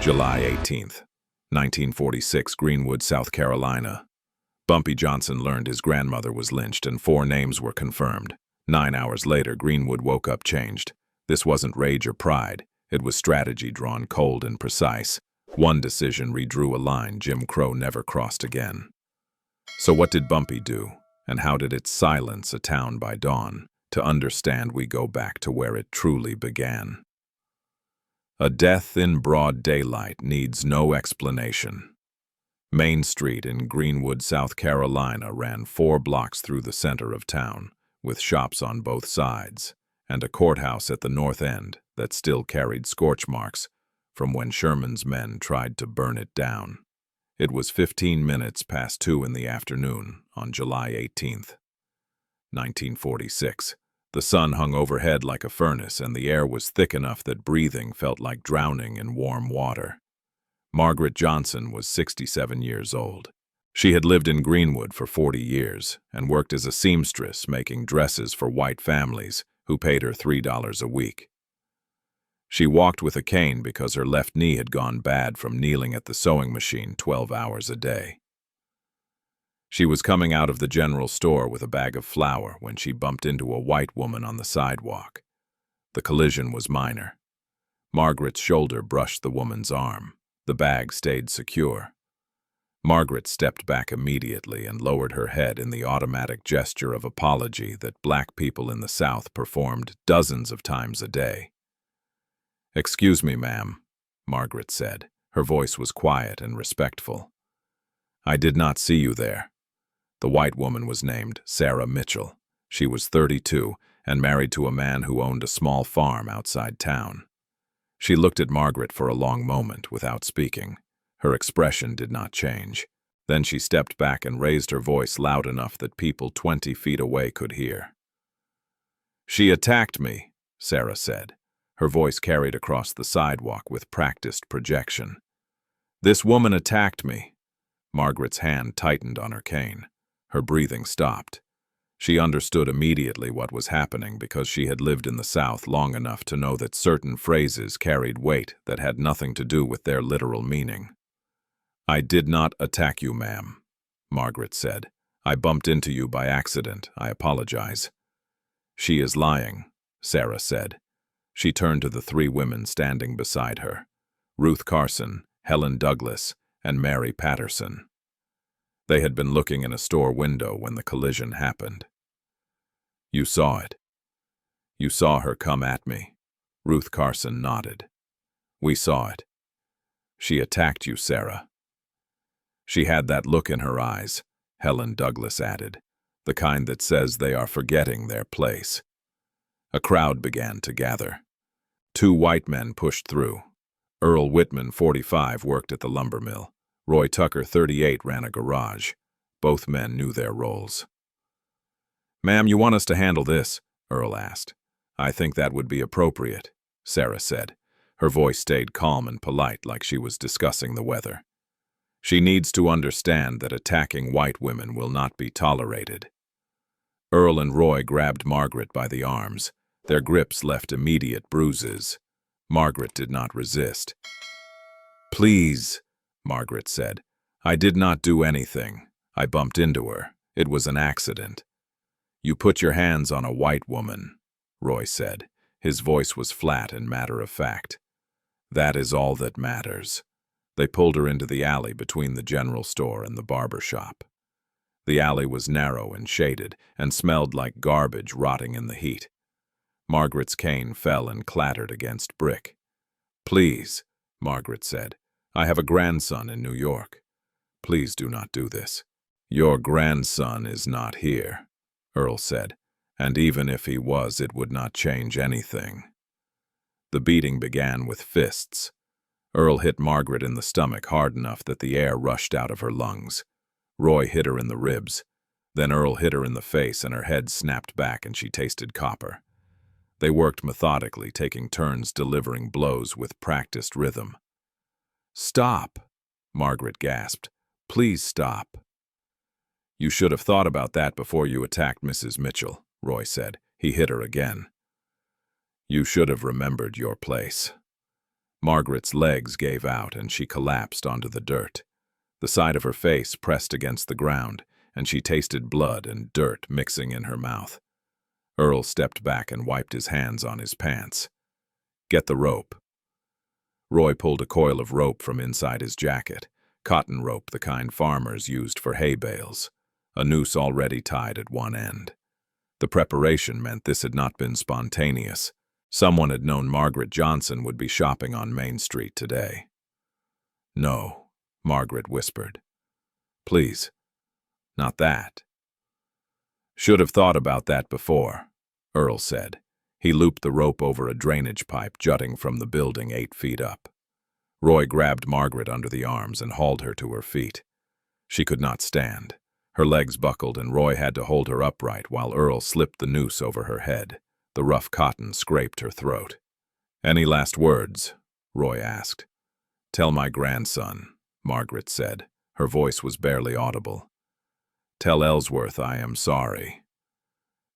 July 18th, 1946, Greenwood, South Carolina. Bumpy Johnson learned his grandmother was lynched and 4 names were confirmed. 9 hours later, Greenwood woke up changed. This wasn't rage or pride. It was strategy drawn cold and precise. One decision redrew a line Jim Crow never crossed again. So what did Bumpy do? And how did it silence a town by dawn? To understand, we go back to where it truly began. A death in broad daylight needs no explanation. Main Street in Greenwood, South Carolina ran 4 blocks through the center of town, with shops on both sides, and a courthouse at the north end that still carried scorch marks from when Sherman's men tried to burn it down. It was 15 minutes past 2 in the afternoon on July 18th, 1946. The sun hung overhead like a furnace, and the air was thick enough that breathing felt like drowning in warm water. Margaret Johnson was 67 years old. She had lived in Greenwood for 40 years and worked as a seamstress making dresses for white families who paid her $3 a week. She walked with a cane because her left knee had gone bad from kneeling at the sewing machine 12 hours a day. She was coming out of the general store with a bag of flour when she bumped into a white woman on the sidewalk. The collision was minor. Margaret's shoulder brushed the woman's arm. The bag stayed secure. Margaret stepped back immediately and lowered her head in the automatic gesture of apology that black people in the South performed dozens of times a day. "Excuse me, ma'am," Margaret said. Her voice was quiet and respectful. "I did not see you there." The white woman was named Sarah Mitchell. She was 32 and married to a man who owned a small farm outside town. She looked at Margaret for a long moment without speaking. Her expression did not change. Then she stepped back and raised her voice loud enough that people 20 feet away could hear. "She attacked me," Sarah said. Her voice carried across the sidewalk with practiced projection. "This woman attacked me." Margaret's hand tightened on her cane. Her breathing stopped. She understood immediately what was happening because she had lived in the South long enough to know that certain phrases carried weight that had nothing to do with their literal meaning. "I did not attack you, ma'am," Margaret said. "I bumped into you by accident. I apologize." "She is lying," Sarah said. She turned to the 3 women standing beside her: Ruth Carson, Helen Douglas, and Mary Patterson. They had been looking in a store window when the collision happened. "You saw it." "You saw her come at me." Ruth Carson nodded. "We saw it." "She attacked you, Sarah." "She had that look in her eyes," Helen Douglas added, "the kind that says they are forgetting their place." A crowd began to gather. 2 white men pushed through. Earl Whitman, 45, worked at the lumber mill. Roy Tucker, 38, ran a garage. Both men knew their roles. "Ma'am, you want us to handle this?" Earl asked. "I think that would be appropriate," Sarah said. Her voice stayed calm and polite, like she was discussing the weather. "She needs to understand that attacking white women will not be tolerated." Earl and Roy grabbed Margaret by the arms. Their grips left immediate bruises. Margaret did not resist. "Please," Margaret said. "I did not do anything. I bumped into her. It was an accident." "You put your hands on a white woman," Roy said. His voice was flat and matter-of-fact. "That is all that matters." They pulled her into the alley between the general store and the barber shop. The alley was narrow and shaded and smelled like garbage rotting in the heat. Margaret's cane fell and clattered against brick. "Please," Margaret said. "I have a grandson in New York. Please do not do this." "Your grandson is not here," Earl said, "and even if he was, it would not change anything." The beating began with fists. Earl hit Margaret in the stomach hard enough that the air rushed out of her lungs. Roy hit her in the ribs. Then Earl hit her in the face and her head snapped back and she tasted copper. They worked methodically, taking turns delivering blows with practiced rhythm. "Stop," Margaret gasped. "Please stop." "You should have thought about that before you attacked Mrs. Mitchell," Roy said. He hit her again. "You should have remembered your place." Margaret's legs gave out and she collapsed onto the dirt. The side of her face pressed against the ground, and she tasted blood and dirt mixing in her mouth. Earl stepped back and wiped his hands on his pants. "Get the rope." Roy pulled a coil of rope from inside his jacket, cotton rope the kind farmers used for hay bales, a noose already tied at one end. The preparation meant this had not been spontaneous. Someone had known Margaret Johnson would be shopping on Main Street today. "No," Margaret whispered. "Please, not that." "Should have thought about that before," Earl said. He looped the rope over a drainage pipe jutting from the building 8 feet up. Roy grabbed Margaret under the arms and hauled her to her feet. She could not stand. Her legs buckled and Roy had to hold her upright while Earl slipped the noose over her head. The rough cotton scraped her throat. "Any last words?" Roy asked. "Tell my grandson," Margaret said. Her voice was barely audible. "Tell Ellsworth I am sorry."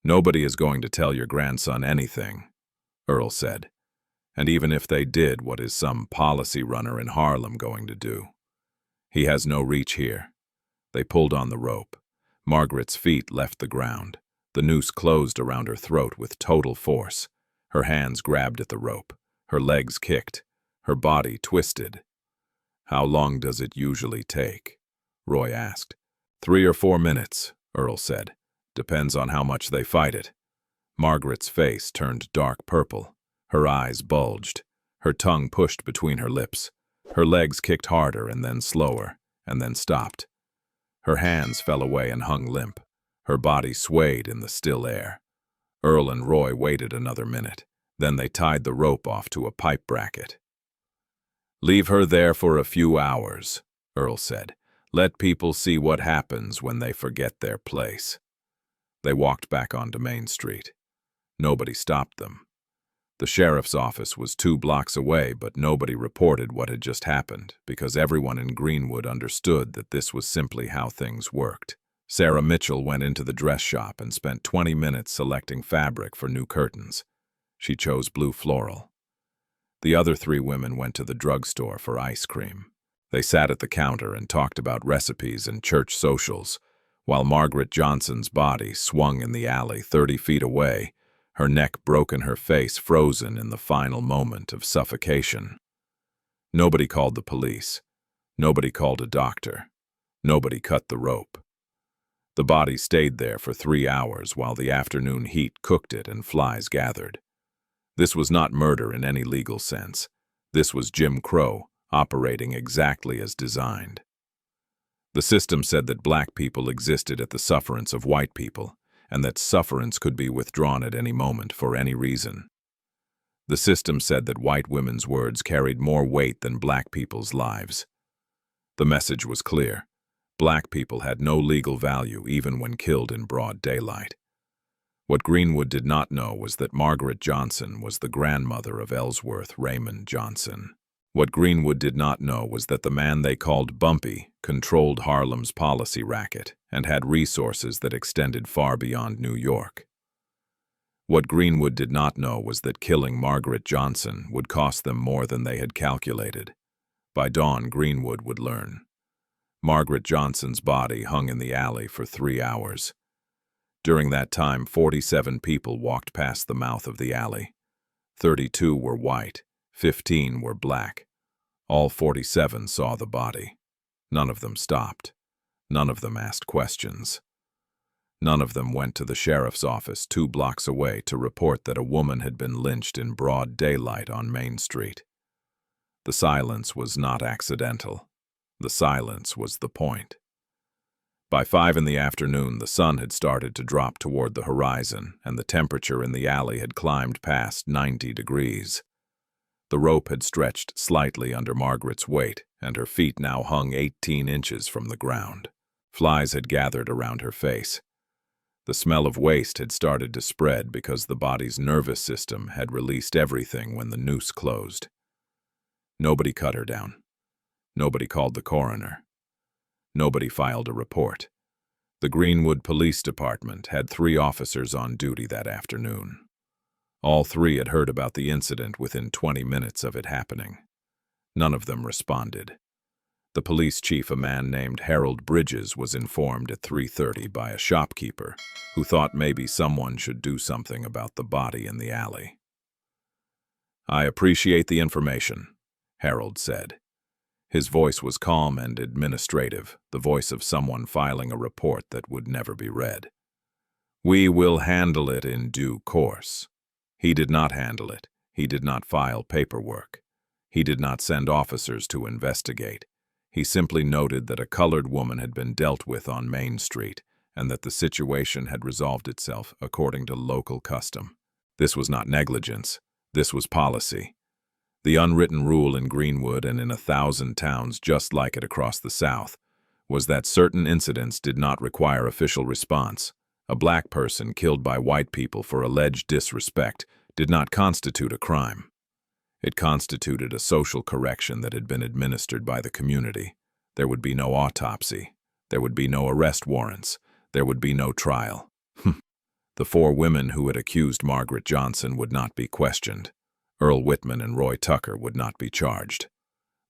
"Nobody is going to tell your grandson anything," Earl said. "And even if they did, what is some policy runner in Harlem going to do? He has no reach here." They pulled on the rope. Margaret's feet left the ground. The noose closed around her throat with total force. Her hands grabbed at the rope. Her legs kicked. Her body twisted. "How long does it usually take?" Roy asked. 3 or 4 minutes, Earl said. "Depends on how much they fight it." Margaret's face turned dark purple. Her eyes bulged. Her tongue pushed between her lips. Her legs kicked harder and then slower, and then stopped. Her hands fell away and hung limp. Her body swayed in the still air. Earl and Roy waited another minute. Then they tied the rope off to a pipe bracket. "Leave her there for a few hours," Earl said. "Let people see what happens when they forget their place." They walked back onto Main Street. Nobody stopped them. The sheriff's office was 2 blocks away, but nobody reported what had just happened because everyone in Greenwood understood that this was simply how things worked. Sarah Mitchell went into the dress shop and spent 20 minutes selecting fabric for new curtains. She chose blue floral. The other 3 women went to the drugstore for ice cream. They sat at the counter and talked about recipes and church socials, while Margaret Johnson's body swung in the alley 30 feet away, her neck broken, her face frozen in the final moment of suffocation. Nobody called the police. Nobody called a doctor. Nobody cut the rope. The body stayed there for 3 hours while the afternoon heat cooked it and flies gathered. This was not murder in any legal sense. This was Jim Crow, operating exactly as designed. The system said that black people existed at the sufferance of white people, and that sufferance could be withdrawn at any moment for any reason. The system said that white women's words carried more weight than black people's lives. The message was clear. Black people had no legal value even when killed in broad daylight. What Greenwood did not know was that Margaret Johnson was the grandmother of Ellsworth Raymond Johnson. What Greenwood did not know was that the man they called Bumpy controlled Harlem's policy racket and had resources that extended far beyond New York. What Greenwood did not know was that killing Margaret Johnson would cost them more than they had calculated. By dawn, Greenwood would learn. Margaret Johnson's body hung in the alley for 3 hours. During that time, 47 people walked past the mouth of the alley. 32 were white, 15 were black. All 47 saw the body. None of them stopped. None of them asked questions. None of them went to the sheriff's office 2 blocks away to report that a woman had been lynched in broad daylight on Main Street. The silence was not accidental. The silence was the point. By 5 in the afternoon, the sun had started to drop toward the horizon, and the temperature in the alley had climbed past 90 degrees. The rope had stretched slightly under Margaret's weight, and her feet now hung 18 inches from the ground. Flies had gathered around her face. The smell of waste had started to spread because the body's nervous system had released everything when the noose closed. Nobody cut her down. Nobody called the coroner. Nobody filed a report. The Greenwood Police Department had 3 officers on duty that afternoon. All 3 had heard about the incident within 20 minutes of it happening. None of them responded. The police chief, a man named Harold Bridges, was informed at 3:30 by a shopkeeper who thought maybe someone should do something about the body in the alley. "I appreciate the information," Harold said. His voice was calm and administrative, the voice of someone filing a report that would never be read. "We will handle it in due course." He did not handle it. He did not file paperwork. He did not send officers to investigate. He simply noted that a colored woman had been dealt with on Main Street and that the situation had resolved itself according to local custom. This was not negligence. This was policy. The unwritten rule in Greenwood and in 1,000 towns just like it across the South was that certain incidents did not require official response. A black person killed by white people for alleged disrespect did not constitute a crime. It constituted a social correction that had been administered by the community. There would be no autopsy. There would be no arrest warrants. There would be no trial. The 4 women who had accused Margaret Johnson would not be questioned. Earl Whitman and Roy Tucker would not be charged.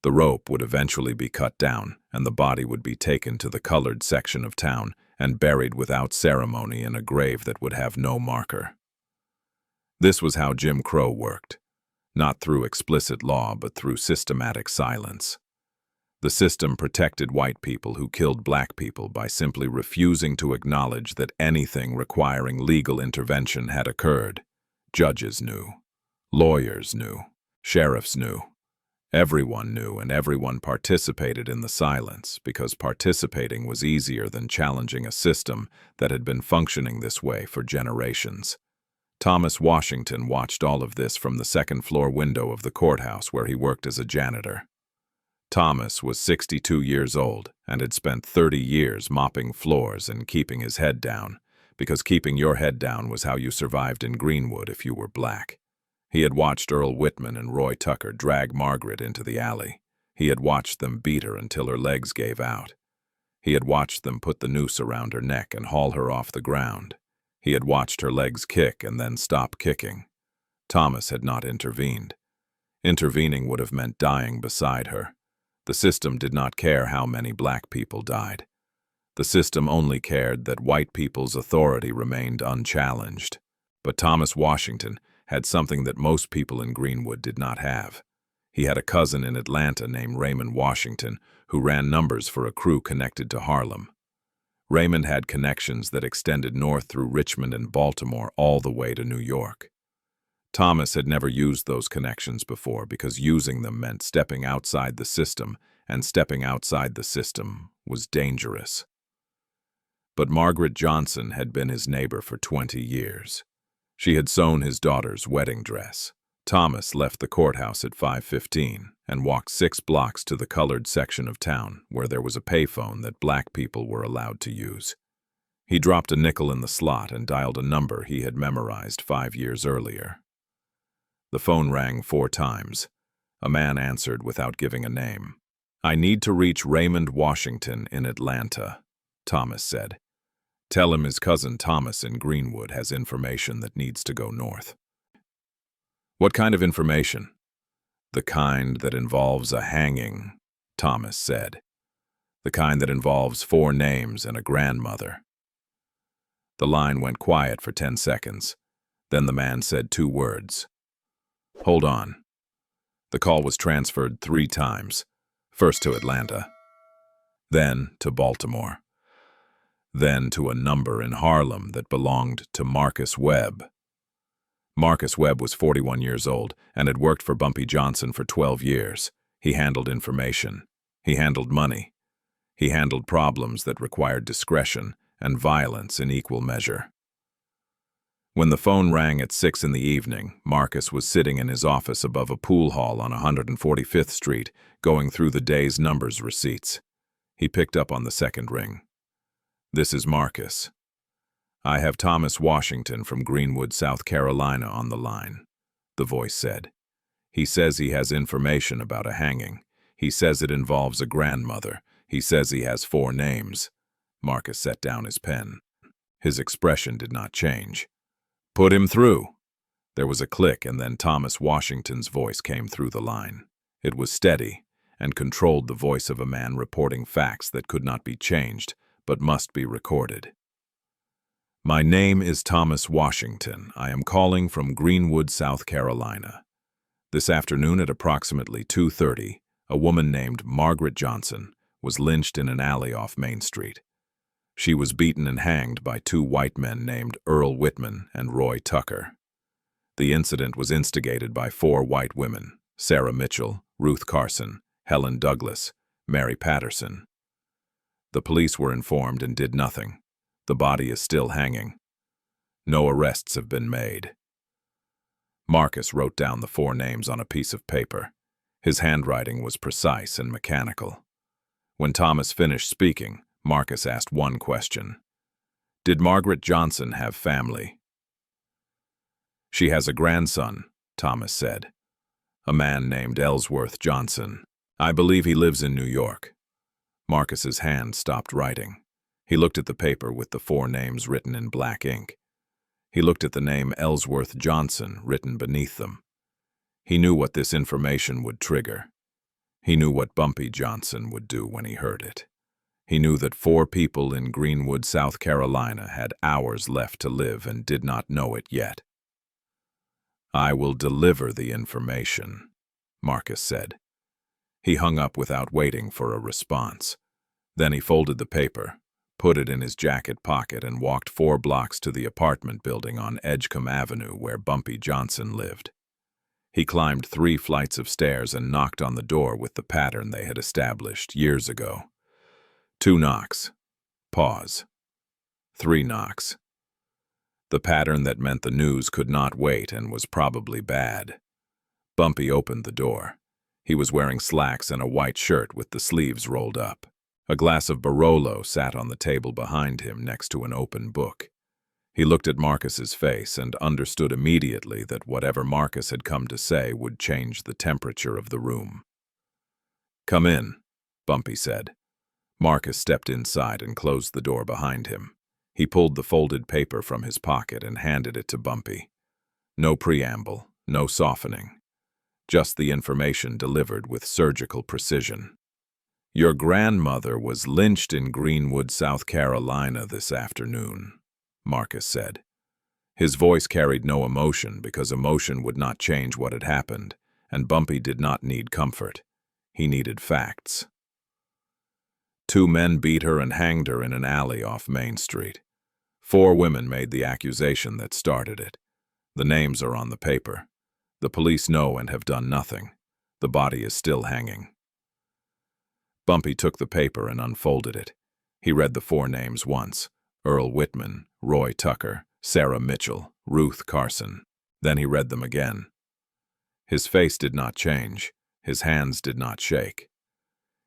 The rope would eventually be cut down, and the body would be taken to the colored section of town and buried without ceremony in a grave that would have no marker. This was how Jim Crow worked. Not through explicit law, but through systematic silence. The system protected white people who killed black people by simply refusing to acknowledge that anything requiring legal intervention had occurred. Judges knew. Lawyers knew. Sheriffs knew. Everyone knew, and everyone participated in the silence because participating was easier than challenging a system that had been functioning this way for generations. Thomas Washington watched all of this from the second-floor window of the courthouse where he worked as a janitor. Thomas was 62 years old and had spent 30 years mopping floors and keeping his head down, because keeping your head down was how you survived in Greenwood if you were black. He had watched Earl Whitman and Roy Tucker drag Margaret into the alley. He had watched them beat her until her legs gave out. He had watched them put the noose around her neck and haul her off the ground. He had watched her legs kick and then stop kicking. Thomas had not intervened. Intervening would have meant dying beside her. The system did not care how many black people died. The system only cared that white people's authority remained unchallenged. But Thomas Washington had something that most people in Greenwood did not have. He had a cousin in Atlanta named Raymond Washington who ran numbers for a crew connected to Harlem. Raymond had connections that extended north through Richmond and Baltimore all the way to New York. Thomas had never used those connections before because using them meant stepping outside the system, and stepping outside the system was dangerous. But Margaret Johnson had been his neighbor for 20 years. She had sewn his daughter's wedding dress. Thomas left the courthouse at 5:15 and walked 6 blocks to the colored section of town where there was a payphone that black people were allowed to use. He dropped a nickel in the slot and dialed a number he had memorized 5 years earlier. The phone rang 4 times. A man answered without giving a name. "I need to reach Raymond Washington in Atlanta," Thomas said. "Tell him his cousin Thomas in Greenwood has information that needs to go north." "What kind of information?" "The kind that involves a hanging," Thomas said. "The kind that involves 4 names and a grandmother." The line went quiet for 10 seconds. Then the man said 2 words. "Hold on." The call was transferred 3 times, first to Atlanta, then to Baltimore, then to a number in Harlem that belonged to Marcus Webb. Marcus Webb was 41 years old and had worked for Bumpy Johnson for 12 years. He handled information. He handled money. He handled problems that required discretion and violence in equal measure. When the phone rang at 6 in the evening, Marcus was sitting in his office above a pool hall on 145th Street, going through the day's numbers receipts. He picked up on the second ring. "This is Marcus. I have Thomas Washington from Greenwood, South Carolina on the line," the voice said. "He says he has information about a hanging. He says it involves a grandmother. He says he has 4 names. Marcus set down his pen. His expression did not change. "Put him through." There was a click, and then Thomas Washington's voice came through the line. It was steady and controlled the voice of a man reporting facts that could not be changed but must be recorded. My name is Thomas Washington. I am calling from Greenwood, South Carolina. This afternoon at approximately 2:30, a woman named Margaret Johnson was lynched in an alley off Main Street. She was beaten and hanged by two white men named Earl Whitman and Roy Tucker. The incident was instigated by four white women: Sarah Mitchell, Ruth Carson, Helen Douglas, Mary Patterson. The police were informed and did nothing. The body is still hanging. No arrests have been made. Marcus wrote down the four names on a piece of paper. His handwriting was precise and mechanical. When Thomas finished speaking, Marcus asked one question. Did Margaret Johnson have family? She has a grandson, Thomas said. A man named Ellsworth Johnson. I believe he lives in New York. Marcus's hand stopped writing. He looked at the paper with the four names written in black ink. He looked at the name Ellsworth Johnson written beneath them. He knew what this information would trigger. He knew what Bumpy Johnson would do when he heard it. He knew that four people in Greenwood, South Carolina had hours left to live and did not know it yet. I will deliver the information, Marcus said. He hung up without waiting for a response. Then he folded the paper, put it in his jacket pocket, and walked 4 blocks to the apartment building on Edgecombe Avenue where Bumpy Johnson lived. He climbed 3 flights of stairs and knocked on the door with the pattern they had established years ago. 2 knocks. Pause. 3 knocks. The pattern that meant the news could not wait and was probably bad. Bumpy opened the door. He was wearing slacks and a white shirt with the sleeves rolled up. A glass of Barolo sat on the table behind him next to an open book. He looked at Marcus's face and understood immediately that whatever Marcus had come to say would change the temperature of the room. Come in, Bumpy said. Marcus stepped inside and closed the door behind him. He pulled the folded paper from his pocket and handed it to Bumpy. No preamble, no softening. Just the information delivered with surgical precision. Your grandmother was lynched in Greenwood, South Carolina this afternoon, Marcus said. His voice carried no emotion because emotion would not change what had happened, and Bumpy did not need comfort. He needed facts. 2 men beat her and hanged her in an alley off Main Street. 4 women made the accusation that started it. The names are on the paper. The police know and have done nothing. The body is still hanging. Bumpy took the paper and unfolded it. He read the 4 names once: Earl Whitman, Roy Tucker, Sarah Mitchell, Ruth Carson. Then he read them again. His face did not change. His hands did not shake.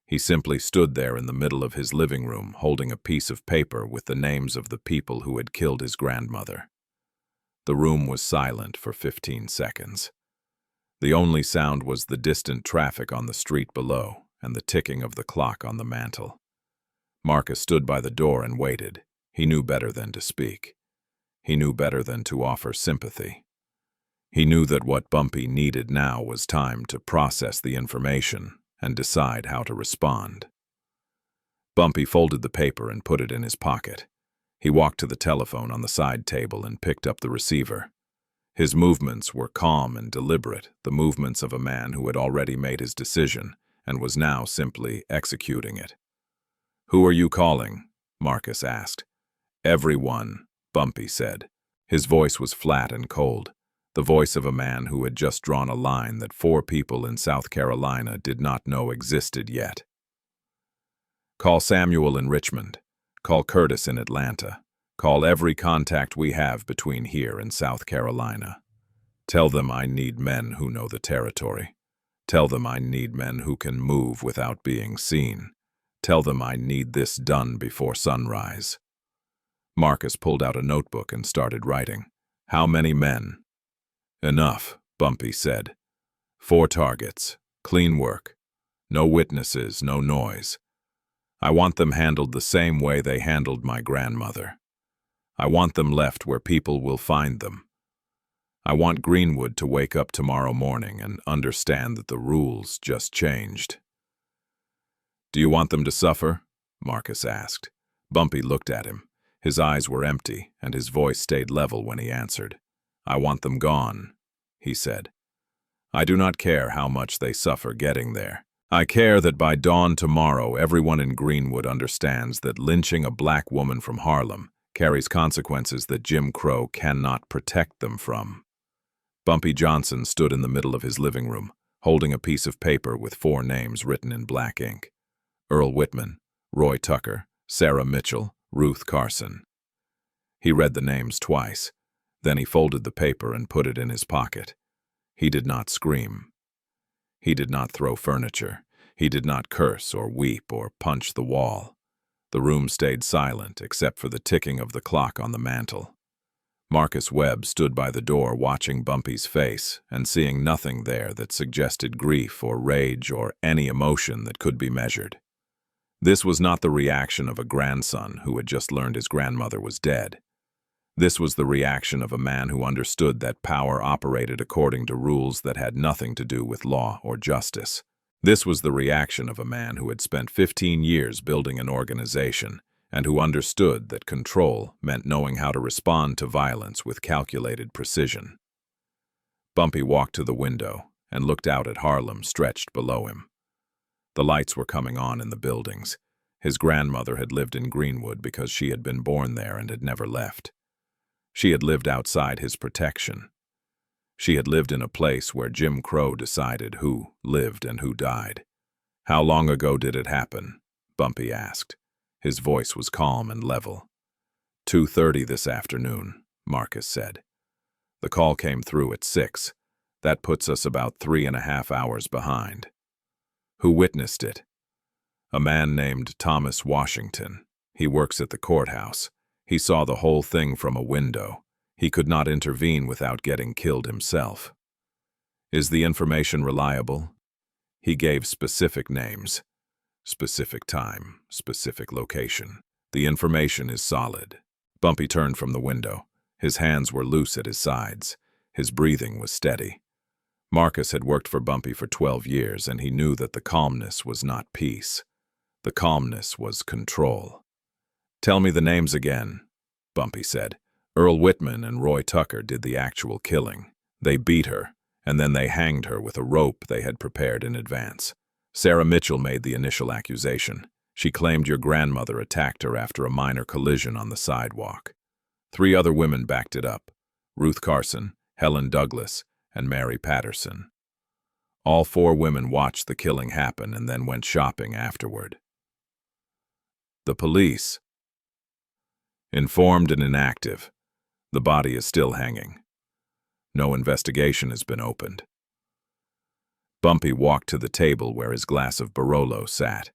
He simply stood there in the middle of his living room, holding a piece of paper with the names of the people who had killed his grandmother. The room was silent for 15 seconds. The only sound was the distant traffic on the street below and the ticking of the clock on the mantel. Marcus stood by the door and waited. He knew better than to speak. He knew better than to offer sympathy. He knew that what Bumpy needed now was time to process the information and decide how to respond. Bumpy folded the paper and put it in his pocket. He walked to the telephone on the side table and picked up the receiver. His movements were calm and deliberate, the movements of a man who had already made his decision and was now simply executing it. Who are you calling? Marcus asked. Everyone, Bumpy said. His voice was flat and cold, the voice of a man who had just drawn a line that 4 people in South Carolina did not know existed yet. Call Samuel in Richmond. Call Curtis in Atlanta. Call every contact we have between here and South Carolina. Tell them I need men who know the territory. Tell them I need men who can move without being seen. Tell them I need this done before sunrise. Marcus pulled out a notebook and started writing. How many men? Enough, Bumpy said. 4 targets. Clean work. No witnesses, no noise. I want them handled the same way they handled my grandmother. I want them left where people will find them. I want Greenwood to wake up tomorrow morning and understand that the rules just changed." "Do you want them to suffer?" Marcus asked. Bumpy looked at him. His eyes were empty, and his voice stayed level when he answered. "I want them gone," he said. "I do not care how much they suffer getting there. I care that by dawn tomorrow everyone in Greenwood understands that lynching a black woman from Harlem carries consequences that Jim Crow cannot protect them from." Bumpy Johnson stood in the middle of his living room, holding a piece of paper with 4 names written in black ink: Earl Whitman, Roy Tucker, Sarah Mitchell, Ruth Carson. He read the names twice. Then he folded the paper and put it in his pocket. He did not scream. He did not throw furniture. He did not curse or weep or punch the wall. The room stayed silent except for the ticking of the clock on the mantel. Marcus Webb stood by the door watching Bumpy's face and seeing nothing there that suggested grief or rage or any emotion that could be measured. This was not the reaction of a grandson who had just learned his grandmother was dead. This was the reaction of a man who understood that power operated according to rules that had nothing to do with law or justice. This was the reaction of a man who had spent 15 years building an organization and who understood that control meant knowing how to respond to violence with calculated precision. Bumpy walked to the window and looked out at Harlem stretched below him. The lights were coming on in the buildings. His grandmother had lived in Greenwood because she had been born there and had never left. She had lived outside his protection. She had lived in a place where Jim Crow decided who lived and who died. "How long ago did it happen?" Bumpy asked. His voice was calm and level. 2:30 this afternoon, Marcus said. "The call came through at 6. That puts us about 3.5 hours behind." "Who witnessed it?" "A man named Thomas Washington. He works at the courthouse. He saw the whole thing from a window. He could not intervene without getting killed himself." "Is the information reliable?" He gave specific names. Specific time, specific location. "The information is solid." Bumpy turned from the window. His hands were loose at his sides. His breathing was steady. Marcus had worked for Bumpy for 12 years, and he knew that the calmness was not peace. The calmness was control. "Tell me the names again," Bumpy said. "Earl Whitman and Roy Tucker did the actual killing. They beat her, and then they hanged her with a rope they had prepared in advance. Sarah Mitchell made the initial accusation. She claimed your grandmother attacked her after a minor collision on the sidewalk. 3 other women backed it up: Ruth Carson, Helen Douglas, and Mary Patterson. All 4 women watched the killing happen and then went shopping afterward." "The police?" "Informed and inactive. The body is still hanging. No investigation has been opened." Bumpy walked to the table where his glass of Barolo sat.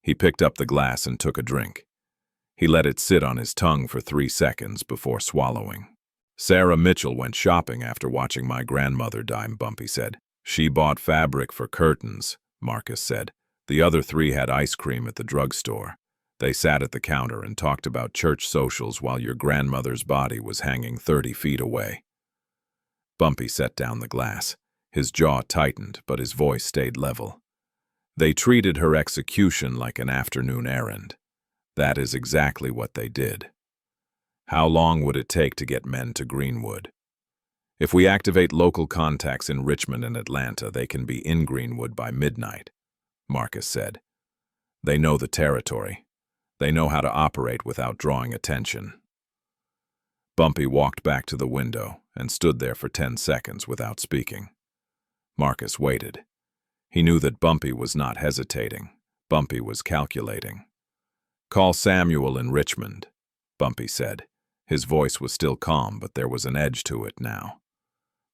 He picked up the glass and took a drink. He let it sit on his tongue for 3 seconds before swallowing. "Sarah Mitchell went shopping after watching my grandmother die," Bumpy said. "She bought fabric for curtains," Marcus said. "The other 3 had ice cream at the drugstore. They sat at the counter and talked about church socials while your grandmother's body was hanging 30 feet away." Bumpy set down the glass. His jaw tightened, but his voice stayed level. "They treated her execution like an afternoon errand. That is exactly what they did." "How long would it take to get men to Greenwood?" "If we activate local contacts in Richmond and Atlanta, they can be in Greenwood by midnight," Marcus said. "They know the territory. They know how to operate without drawing attention." Bumpy walked back to the window and stood there for 10 seconds without speaking. Marcus waited. He knew that Bumpy was not hesitating. Bumpy was calculating. "Call Samuel in Richmond," Bumpy said. His voice was still calm, but there was an edge to it now.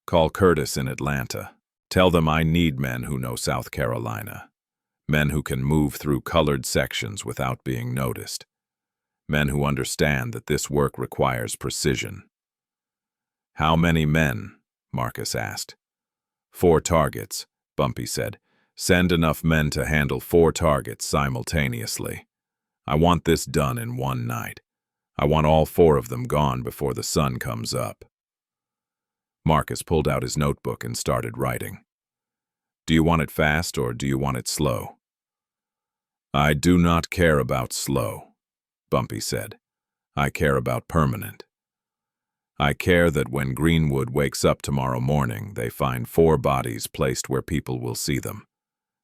"Call Curtis in Atlanta. Tell them I need men who know South Carolina. Men who can move through colored sections without being noticed. Men who understand that this work requires precision." "How many men?" Marcus asked. 4 targets, Bumpy said. "Send enough men to handle 4 targets simultaneously. I want this done in one night. I want all 4 of them gone before the sun comes up." Marcus pulled out his notebook and started writing. Do you want it fast or do you want it slow? I do not care about slow, Bumpy said. I care about permanent. I care that when Greenwood wakes up tomorrow morning, they find 4 bodies placed where people will see them.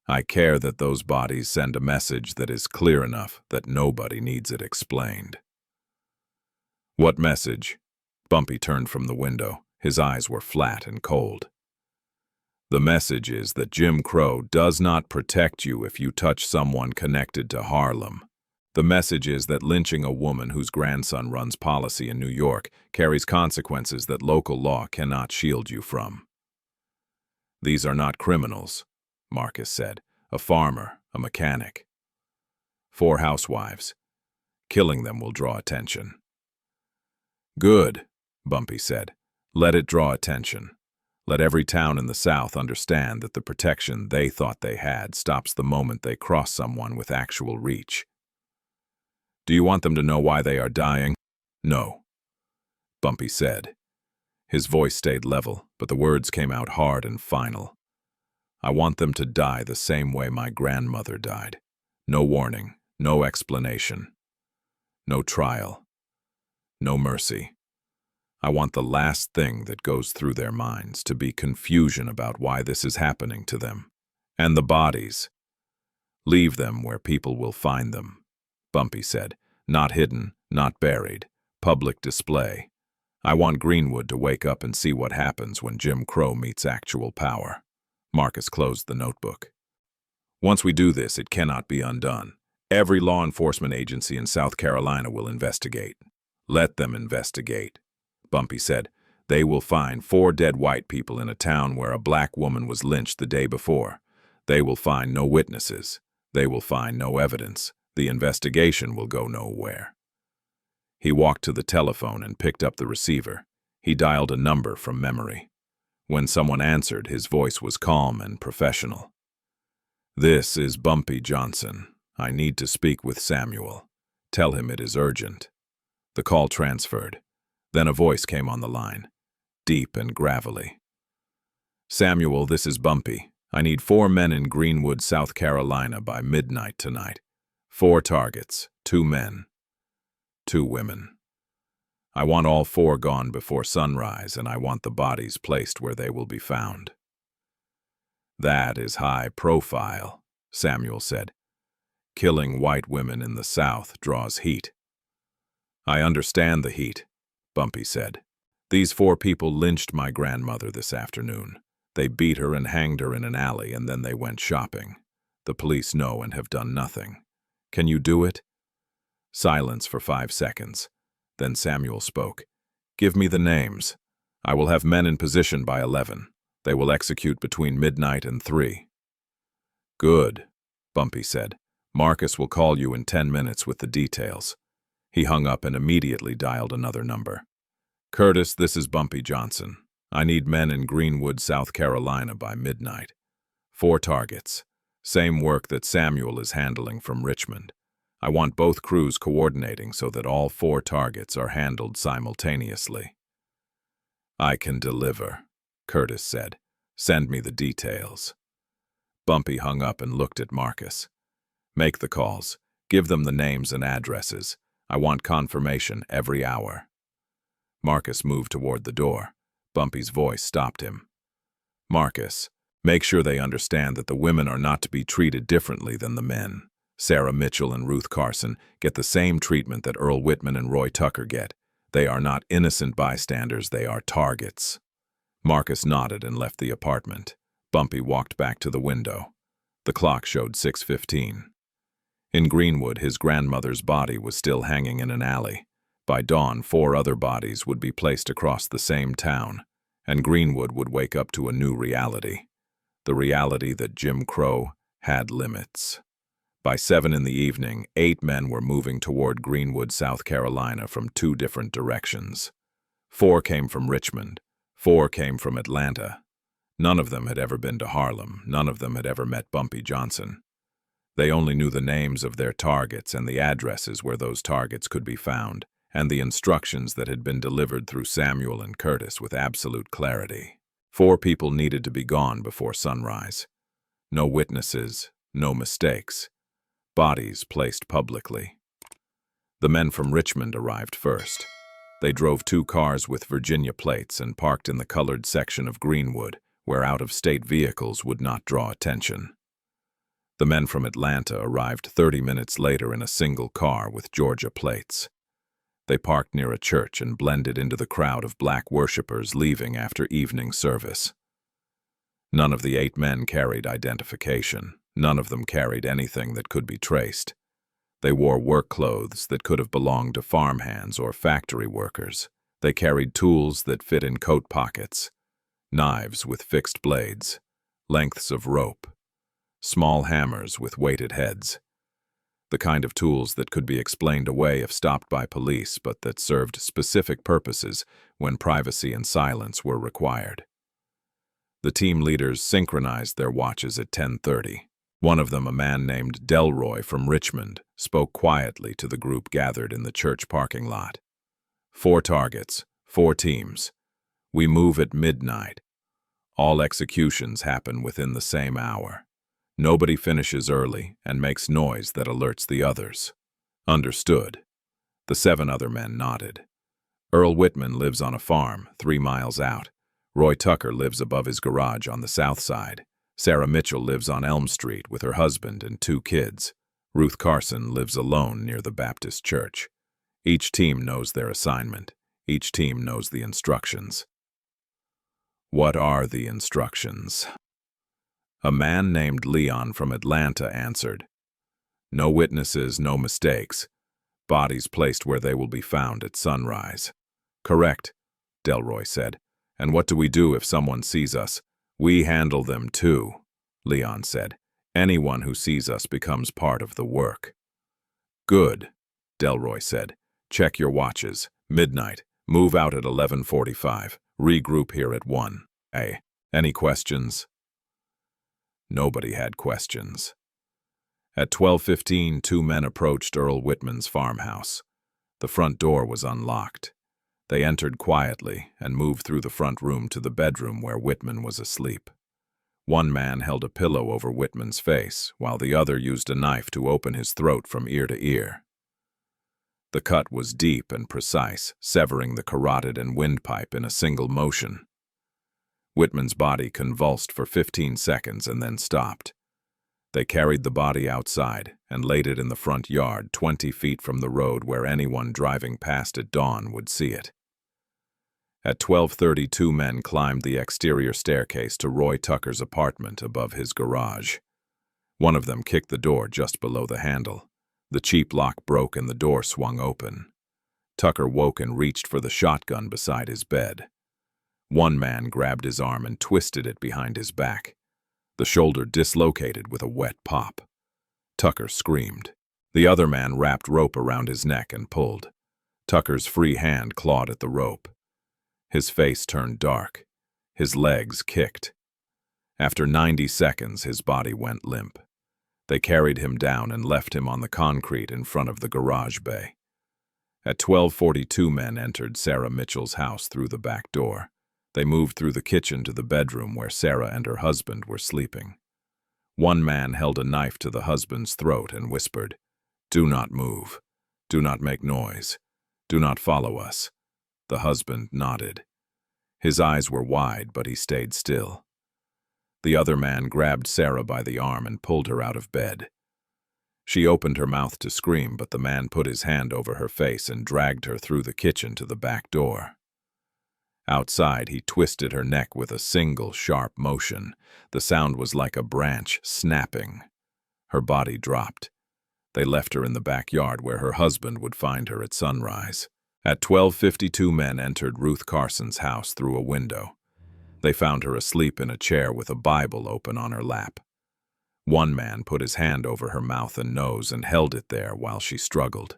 I care that those bodies send a message that is clear enough that nobody needs it explained. What message? Bumpy turned from the window. His eyes were flat and cold. The message is that Jim Crow does not protect you if you touch someone connected to Harlem. The message is that lynching a woman whose grandson runs policy in New York carries consequences that local law cannot shield you from. These are not criminals, Marcus said. A farmer, a mechanic. 4 housewives. Killing them will draw attention. Good, Bumpy said. Let it draw attention. Let every town in the South understand that the protection they thought they had stops the moment they cross someone with actual reach. Do you want them to know why they are dying? No, Bumpy said. His voice stayed level, but the words came out hard and final. I want them to die the same way my grandmother died. No warning, no explanation, no trial, no mercy. I want the last thing that goes through their minds to be confusion about why this is happening to them. And the bodies. Leave them where people will find them, Bumpy said. Not hidden, not buried. Public display. I want Greenwood to wake up and see what happens when Jim Crow meets actual power. Marcus closed the notebook. Once we do this, it cannot be undone. Every law enforcement agency in South Carolina will investigate. Let them investigate, Bumpy said. They will find 4 dead white people in a town where a black woman was lynched the day before. They will find no witnesses. They will find no evidence. The investigation will go nowhere. He walked to the telephone and picked up the receiver. He dialed a number from memory. When someone answered, his voice was calm and professional. This is Bumpy Johnson. I need to speak with Samuel. Tell him it is urgent. The call transferred. Then a voice came on the line, deep and gravelly. Samuel, this is Bumpy. I need 4 men in Greenwood, South Carolina by midnight tonight. 4 targets, 2 men, 2 women. I want all 4 gone before sunrise, and I want the bodies placed where they will be found. That is high profile, Samuel said. Killing white women in the South draws heat. I understand the heat, Bumpy said. These 4 people lynched my grandmother this afternoon. They beat her and hanged her in an alley, and then they went shopping. The police know and have done nothing. Can you do it? Silence for 5 seconds. Then Samuel spoke. Give me the names. I will have men in position by 11. They will execute between midnight and 3. Good, Bumpy said. Marcus will call you in 10 minutes with the details. He hung up and immediately dialed another number. Curtis, this is Bumpy Johnson. I need men in Greenwood, South Carolina by midnight. 4 targets. Same work that Samuel is handling from Richmond. I want both crews coordinating so that all 4 targets are handled simultaneously. I can deliver, Curtis said. Send me the details. Bumpy hung up and looked at Marcus. Make the calls. Give them the names and addresses. I want confirmation every hour. Marcus moved toward the door. Bumpy's voice stopped him. Marcus, make sure they understand that the women are not to be treated differently than the men. Sarah Mitchell and Ruth Carson get the same treatment that Earl Whitman and Roy Tucker get. They are not innocent bystanders, they are targets. Marcus nodded and left the apartment. Bumpy walked back to the window. The clock showed 6:15. In Greenwood, his grandmother's body was still hanging in an alley. By dawn, 4 other bodies would be placed across the same town, and Greenwood would wake up to a new reality. The reality that Jim Crow had limits. By 7 in the evening, 8 men were moving toward Greenwood, South Carolina from 2 different directions. 4 came from Richmond. 4 came from Atlanta. None of them had ever been to Harlem. None of them had ever met Bumpy Johnson. They only knew the names of their targets and the addresses where those targets could be found, and the instructions that had been delivered through Samuel and Curtis with absolute clarity. 4 people needed to be gone before sunrise. No witnesses, no mistakes. Bodies placed publicly. The men from Richmond arrived first. They drove 2 cars with Virginia plates and parked in the colored section of Greenwood, where out-of-state vehicles would not draw attention. The men from Atlanta arrived 30 minutes later in a single car with Georgia plates. They parked near a church and blended into the crowd of black worshippers leaving after evening service. None of the 8 men carried identification. None of them carried anything that could be traced. They wore work clothes that could have belonged to farmhands or factory workers. They carried tools that fit in coat pockets, knives with fixed blades, lengths of rope, small hammers with weighted heads. The kind of tools that could be explained away if stopped by police, but that served specific purposes when privacy and silence were required. The team leaders synchronized their watches at 10:30. One of them, a man named Delroy from Richmond, spoke quietly to the group gathered in the church parking lot. 4 targets, 4 teams. We move at midnight. All executions happen within the same hour. Nobody finishes early and makes noise that alerts the others. Understood. The 7 other men nodded. Earl Whitman lives on a farm 3 miles out. Roy Tucker lives above his garage on the south side. Sarah Mitchell lives on Elm Street with her husband and 2 kids. Ruth Carson lives alone near the Baptist church. Each team knows their assignment. Each team knows the instructions. What are the instructions? A man named Leon from Atlanta answered. No witnesses, no mistakes. Bodies placed where they will be found at sunrise. Correct, Delroy said. And what do we do if someone sees us? We handle them too, Leon said. Anyone who sees us becomes part of the work. Good, Delroy said. Check your watches. Midnight. Move out at 11:45. Regroup here at 1. Any questions? Nobody had questions. At 12:15, 2 men approached Earl Whitman's farmhouse. The front door was unlocked. They entered quietly and moved through the front room to the bedroom where Whitman was asleep. One man held a pillow over Whitman's face, while the other used a knife to open his throat from ear to ear. The cut was deep and precise, severing the carotid and windpipe in a single motion. Whitman's body convulsed for 15 seconds and then stopped. They carried the body outside and laid it in the front yard 20 feet from the road where anyone driving past at dawn would see it. At 12:30, 2 men climbed the exterior staircase to Roy Tucker's apartment above his garage. One of them kicked the door just below the handle. The cheap lock broke and the door swung open. Tucker woke and reached for the shotgun beside his bed. One man grabbed his arm and twisted it behind his back. The shoulder dislocated with a wet pop. Tucker screamed. The other man wrapped rope around his neck and pulled. Tucker's free hand clawed at the rope. His face turned dark. His legs kicked. After 90 seconds, his body went limp. They carried him down and left him on the concrete in front of the garage bay. At 12:42, men entered Sarah Mitchell's house through the back door. They moved through the kitchen to the bedroom where Sarah and her husband were sleeping. One man held a knife to the husband's throat and whispered, "Do not move. Do not make noise. Do not follow us." The husband nodded. His eyes were wide, but he stayed still. The other man grabbed Sarah by the arm and pulled her out of bed. She opened her mouth to scream, but the man put his hand over her face and dragged her through the kitchen to the back door. Outside, he twisted her neck with a single sharp motion. The sound was like a branch snapping. Her body dropped. They left her in the backyard where her husband would find her at sunrise. At 12:52, men entered Ruth Carson's house through a window. They found her asleep in a chair with a Bible open on her lap. One man put his hand over her mouth and nose and held it there while she struggled.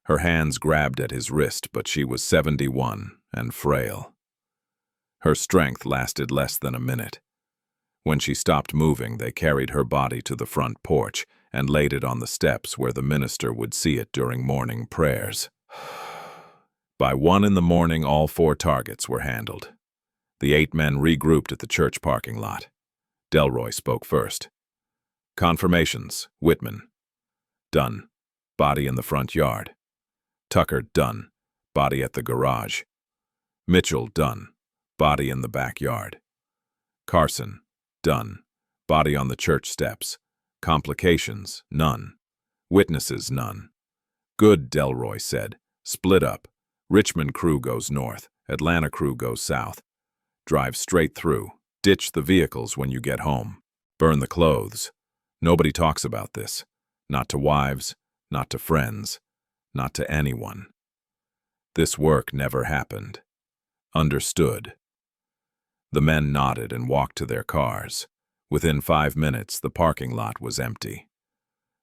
Her hands grabbed at his wrist, but she was 71 and frail. Her strength lasted less than a minute. When she stopped moving, they carried her body to the front porch and laid it on the steps where the minister would see it during morning prayers. By 1 in the morning, all 4 targets were handled. The 8 men regrouped at the church parking lot. Delroy spoke first. Confirmations: Whitman. Done. Body in the front yard. Tucker, done. Body at the garage. Mitchell, done. Body in the backyard. Carson, done. Body on the church steps. Complications, none. Witnesses, none. Good, Delroy said. Split up. Richmond crew goes north. Atlanta crew goes south. Drive straight through. Ditch the vehicles when you get home. Burn the clothes. Nobody talks about this. Not to wives, not to friends, not to anyone. This work never happened. Understood. The men nodded and walked to their cars. Within 5 minutes, the parking lot was empty.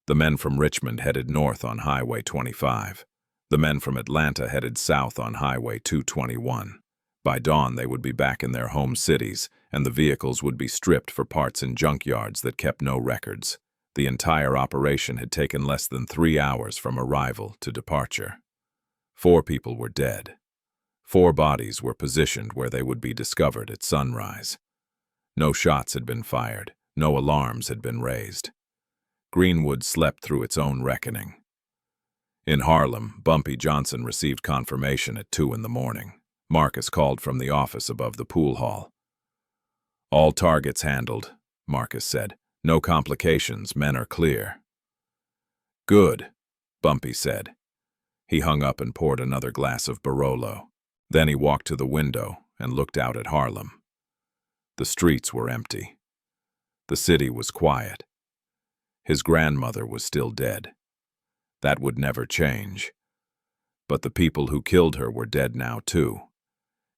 The men from Richmond headed north on Highway 25. The men from Atlanta headed south on Highway 221. By dawn, they would be back in their home cities, and the vehicles would be stripped for parts in junkyards that kept no records. The entire operation had taken less than 3 hours from arrival to departure. 4 people were dead. 4 bodies were positioned where they would be discovered at sunrise. No shots had been fired. No alarms had been raised. Greenwood slept through its own reckoning. In Harlem, Bumpy Johnson received confirmation at 2 in the morning. Marcus called from the office above the pool hall. "All targets handled," Marcus said. "No complications, men are clear." "Good," Bumpy said. He hung up and poured another glass of Barolo. Then he walked to the window and looked out at Harlem. The streets were empty. The city was quiet. His grandmother was still dead. That would never change. But the people who killed her were dead now too.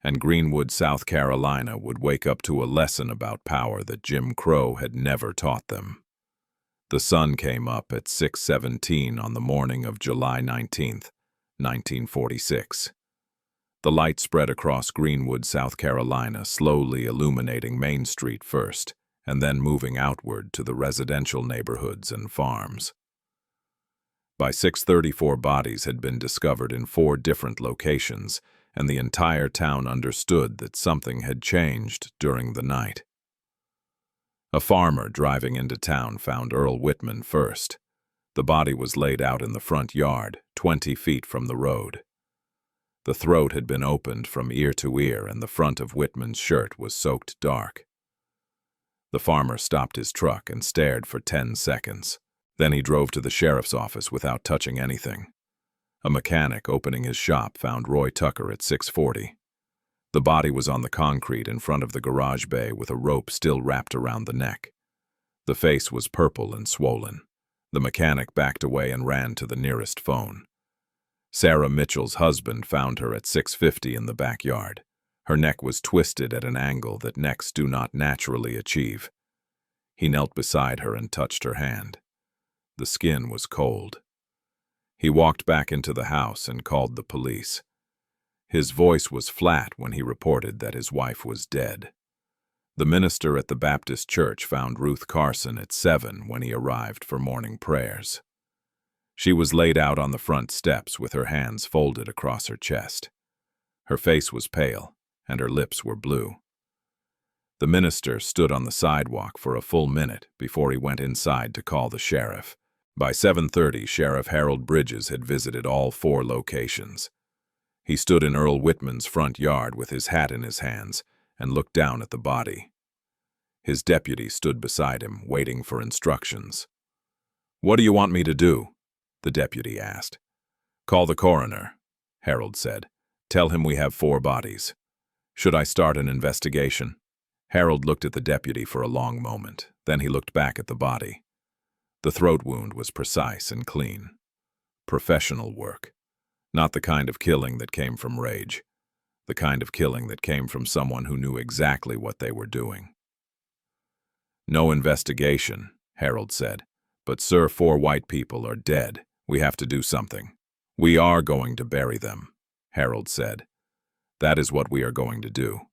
And Greenwood, South Carolina would wake up to a lesson about power that Jim Crow had never taught them. The sun came up at 6:17 on the morning of July 19th, 1946. The light spread across Greenwood, South Carolina, slowly illuminating Main Street first, and then moving outward to the residential neighborhoods and farms. By 6:34, bodies had been discovered in 4 different locations, and the entire town understood that something had changed during the night. A farmer driving into town found Earl Whitman first. The body was laid out in the front yard, 20 feet from the road. The throat had been opened from ear to ear, and the front of Whitman's shirt was soaked dark. The farmer stopped his truck and stared for 10 seconds. Then he drove to the sheriff's office without touching anything. A mechanic opening his shop found Roy Tucker at 6:40. The body was on the concrete in front of the garage bay with a rope still wrapped around the neck. The face was purple and swollen. The mechanic backed away and ran to the nearest phone. Sarah Mitchell's husband found her at 6:50 in the backyard. Her neck was twisted at an angle that necks do not naturally achieve. He knelt beside her and touched her hand. The skin was cold. He walked back into the house and called the police. His voice was flat when he reported that his wife was dead. The minister at the Baptist church found Ruth Carson at 7 when he arrived for morning prayers. She was laid out on the front steps with her hands folded across her chest. Her face was pale, and her lips were blue. The minister stood on the sidewalk for a full minute before he went inside to call the sheriff. By 7:30, Sheriff Harold Bridges had visited all 4 locations. He stood in Earl Whitman's front yard with his hat in his hands and looked down at the body. His deputy stood beside him, waiting for instructions. "What do you want me to do?" the deputy asked. "Call the coroner," Harold said. "Tell him we have 4 bodies. Should I start an investigation?" Harold looked at the deputy for a long moment. Then he looked back at the body. The throat wound was precise and clean. Professional work. Not the kind of killing that came from rage. The kind of killing that came from someone who knew exactly what they were doing. "No investigation," Harold said. "But sir, 4 white people are dead. We have to do something." "We are going to bury them," Harold said. "That is what we are going to do.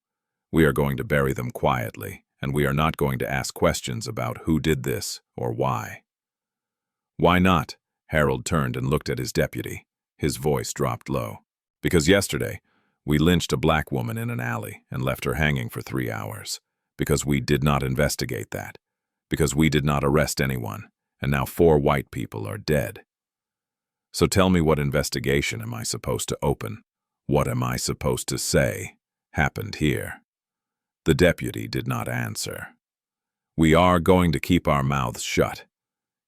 We are going to bury them quietly, and we are not going to ask questions about who did this or why." "Why not?" Harold turned and looked at his deputy. His voice dropped low. Because yesterday, we lynched a black woman in an alley and left her hanging for 3 hours. Because we did not investigate that. Because we did not arrest anyone, and now 4 white people are dead. So tell me, what investigation am I supposed to open? What am I supposed to say happened here? The deputy did not answer. We are going to keep our mouths shut,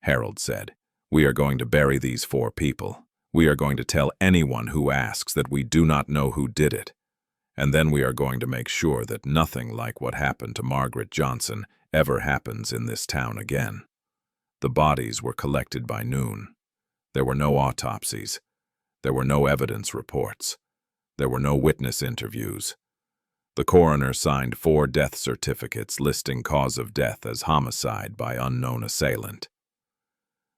Harold said. We are going to bury these 4 people. We are going to tell anyone who asks that we do not know who did it. And then we are going to make sure that nothing like what happened to Margaret Johnson ever happens in this town again. The bodies were collected by noon. There were no autopsies. There were no evidence reports. There were no witness interviews. The coroner signed 4 death certificates listing cause of death as homicide by unknown assailant.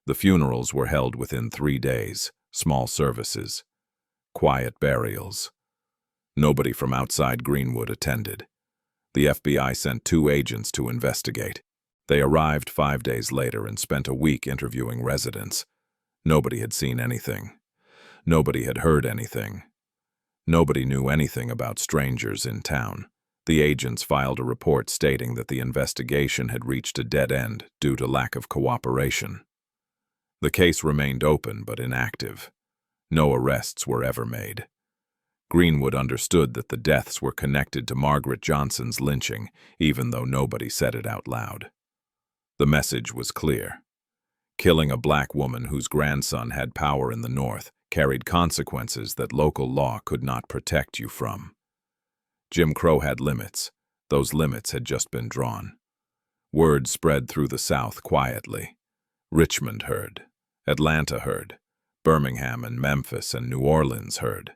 The funerals were held within 3 days, small services, quiet burials. Nobody from outside Greenwood attended. The FBI sent 2 agents to investigate. They arrived 5 days later and spent a week interviewing residents. Nobody had seen anything. Nobody had heard anything. Nobody knew anything about strangers in town. The agents filed a report stating that the investigation had reached a dead end due to lack of cooperation. The case remained open but inactive. No arrests were ever made. Greenwood understood that the deaths were connected to Margaret Johnson's lynching, even though nobody said it out loud. The message was clear. Killing a black woman whose grandson had power in the North carried consequences that local law could not protect you from. Jim Crow had limits. Those limits had just been drawn. Word spread through the South quietly. Richmond heard. Atlanta heard. Birmingham and Memphis and New Orleans heard.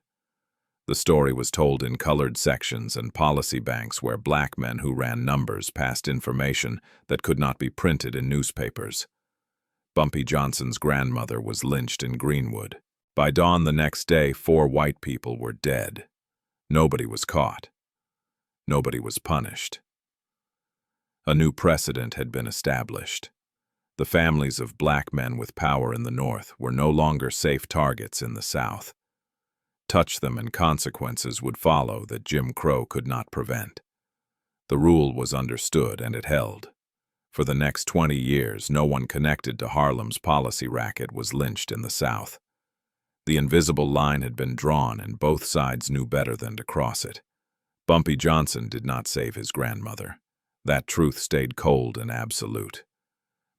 The story was told in colored sections and policy banks where black men who ran numbers passed information that could not be printed in newspapers. Bumpy Johnson's grandmother was lynched in Greenwood. By dawn the next day, 4 white people were dead. Nobody was caught. Nobody was punished. A new precedent had been established. The families of black men with power in the North were no longer safe targets in the South. Touch them and consequences would follow that Jim Crow could not prevent. The rule was understood and it held. For the next 20 years, no one connected to Harlem's policy racket was lynched in the South. The invisible line had been drawn and both sides knew better than to cross it. Bumpy Johnson did not save his grandmother. That truth stayed cold and absolute.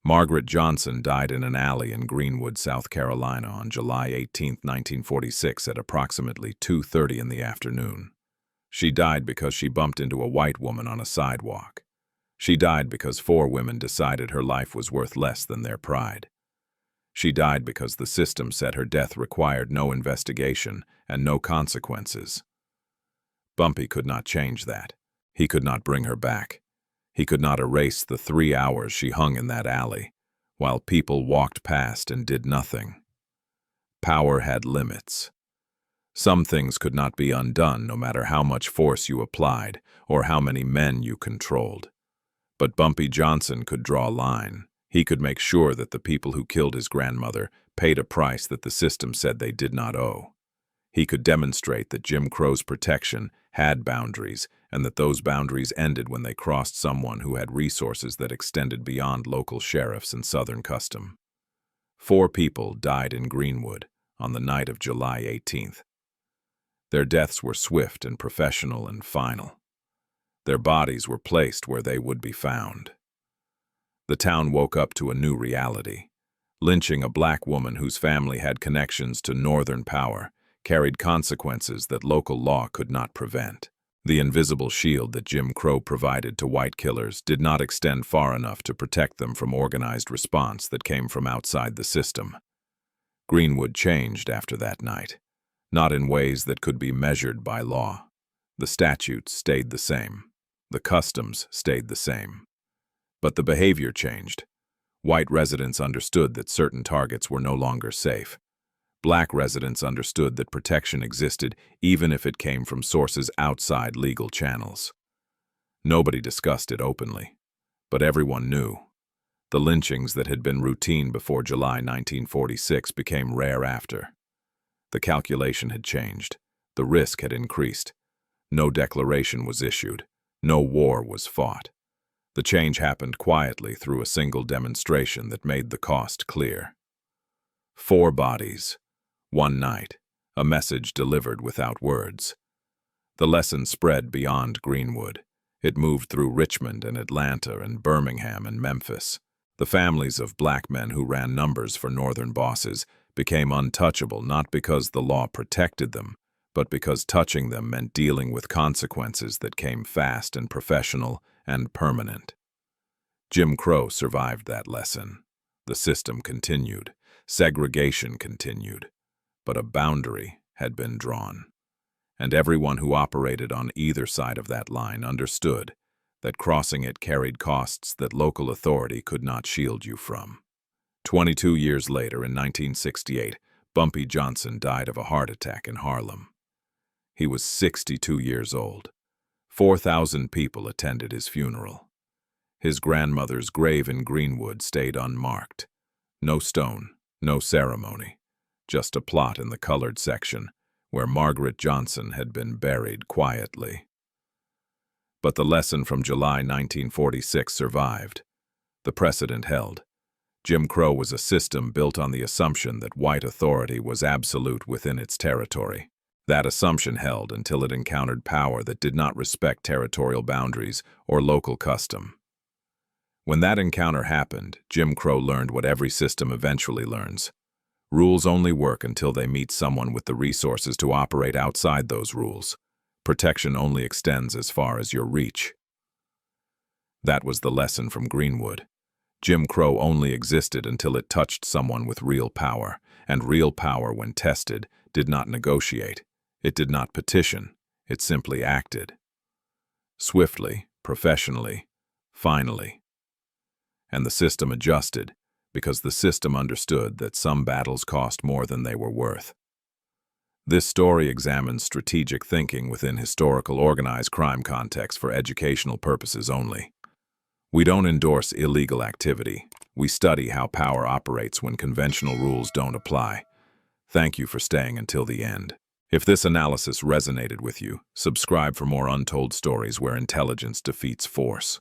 Margaret Johnson died in an alley in Greenwood, South Carolina on July 18, 1946 at approximately 2:30 in the afternoon. She died because she bumped into a white woman on a sidewalk. She died because 4 women decided her life was worth less than their pride. She died because the system said her death required no investigation and no consequences. Bumpy could not change that. He could not bring her back. He could not erase the 3 hours she hung in that alley, while people walked past and did nothing. Power had limits. Some things could not be undone no matter how much force you applied or how many men you controlled. But Bumpy Johnson could draw a line. He could make sure that the people who killed his grandmother paid a price that the system said they did not owe. He could demonstrate that Jim Crow's protection had boundaries and that those boundaries ended when they crossed someone who had resources that extended beyond local sheriffs and Southern custom. 4 people died in Greenwood on the night of July 18th. Their deaths were swift and professional and final. Their bodies were placed where they would be found. The town woke up to a new reality. Lynching a black woman whose family had connections to Northern power carried consequences that local law could not prevent. The invisible shield that Jim Crow provided to white killers did not extend far enough to protect them from organized response that came from outside the system. Greenwood changed after that night, not in ways that could be measured by law. The statutes stayed the same. The customs stayed the same. But the behavior changed. White residents understood that certain targets were no longer safe. Black residents understood that protection existed even if it came from sources outside legal channels. Nobody discussed it openly, but everyone knew. The lynchings that had been routine before July 1946 became rare after. The calculation had changed. The risk had increased. No declaration was issued. No war was fought. The change happened quietly through a single demonstration that made the cost clear. 4 bodies. One night. A message delivered without words. The lesson spread beyond Greenwood. It moved through Richmond and Atlanta and Birmingham and Memphis. The families of black men who ran numbers for Northern bosses became untouchable not because the law protected them, but because touching them meant dealing with consequences that came fast and professional and permanent. Jim Crow survived that lesson. The system continued. Segregation continued. But a boundary had been drawn. And everyone who operated on either side of that line understood that crossing it carried costs that local authority could not shield you from. 22 years later, in 1968, Bumpy Johnson died of a heart attack in Harlem. He was 62 years old. 4,000 people attended his funeral. His grandmother's grave in Greenwood stayed unmarked. No stone, no ceremony, just a plot in the colored section where Margaret Johnson had been buried quietly. But the lesson from July 1946 survived. The precedent held. Jim Crow was a system built on the assumption that white authority was absolute within its territory. That assumption held until it encountered power that did not respect territorial boundaries or local custom. When that encounter happened, Jim Crow learned what every system eventually learns. Rules only work until they meet someone with the resources to operate outside those rules. Protection only extends as far as your reach. That was the lesson from Greenwood. Jim Crow only existed until it touched someone with real power, and real power, when tested, did not negotiate. It did not petition. It simply acted. Swiftly, professionally, finally. And the system adjusted, because the system understood that some battles cost more than they were worth. This story examines strategic thinking within historical organized crime contexts for educational purposes only. We don't endorse illegal activity. We study how power operates when conventional rules don't apply. Thank you for staying until the end. If this analysis resonated with you, subscribe for more untold stories where intelligence defeats force.